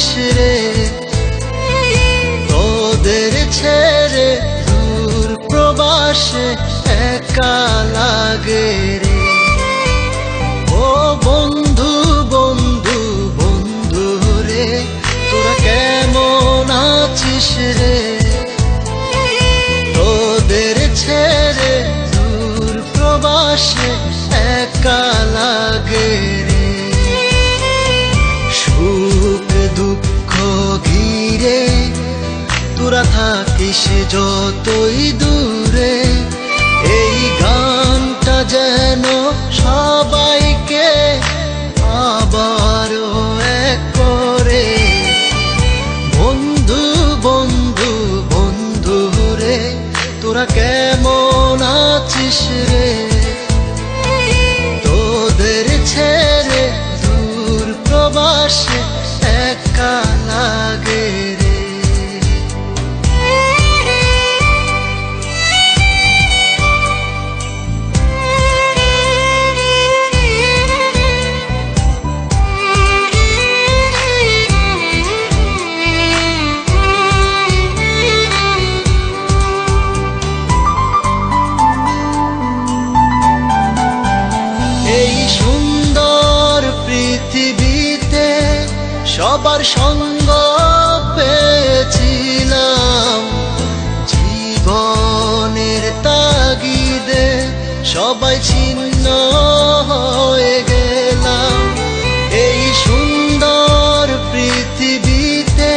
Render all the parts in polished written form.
আছিস রে? তোদের ছেড়ে দূর প্রবাসে একা লাগে রে। ও বন্ধু বন্ধু বন্ধু রে, তোরা কেমন আছিস রে? তোদের ছেড়ে দূর প্রবাসে একা লাগে রে। সুখ দুঃখ ঘিরে তোরা থাকিস যতই দূরে, এই গানটা যেন সবাইকে আবারও এক করে। বন্ধু বন্ধু বন্ধু রে, তোরা কেমন আছিস রে? তোদের ছেড়ে দূর প্রবাসে একা লাগে রে। এই সুন্দর পৃথিবীতে সবার সঙ্গ পেয়েছিলাম, জীবনের তাগিদে সবাই ছিন্ন হয়ে গেলাম। এই সুন্দর পৃথিবীতে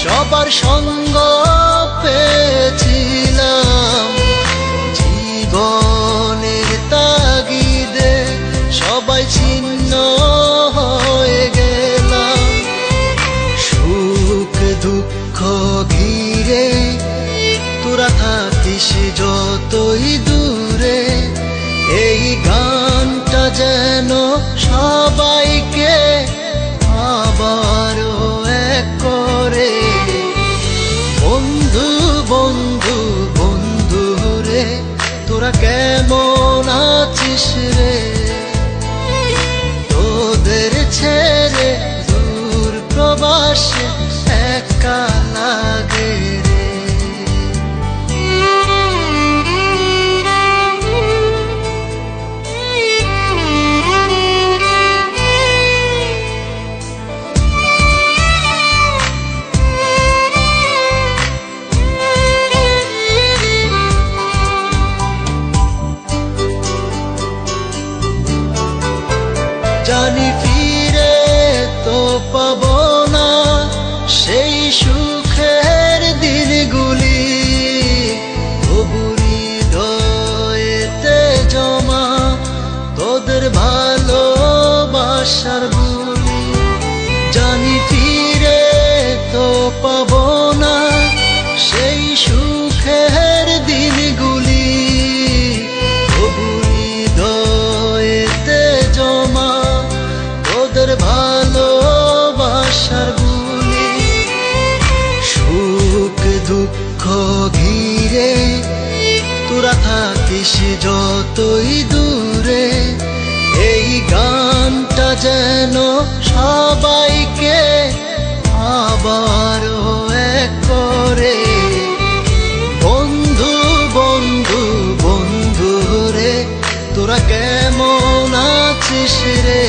সবার সঙ্গ পেয়েছিলাম, জীবনের তাগিদে সবাই ছিন্ন হয়ে গেলাম। সুখ দুঃখ ঘিরে তোরা থাকিস যতই দূরে, এই গানটা যেন সবাইকে আবারও এক করে। বন্ধু বন্ধু বন্ধু রে, তোরা কেমন আছিস রে? তোদের ছেড়ে দূর প্রবাসে একা লাগে রে। জানি ফিরে তো পাবো না সেই সুখের দিনগুলি, তবু হৃদয়েতে জমা তোদের ভালোবাসার বুলি। জানি ফিরে তো পাবো না সেই সুখের দিনগুলি, তবু হৃদয়েতে জমা তোদের ভালোবাসার বুলি। সুখ দুঃখ ঘিরে তোরা থাকিস যতই দূরে, এই গানটা যেন সবাইকে আবারও এক করে। বন্ধু বন্ধু বন্ধু রে, তোরা কেমন আছিস রে?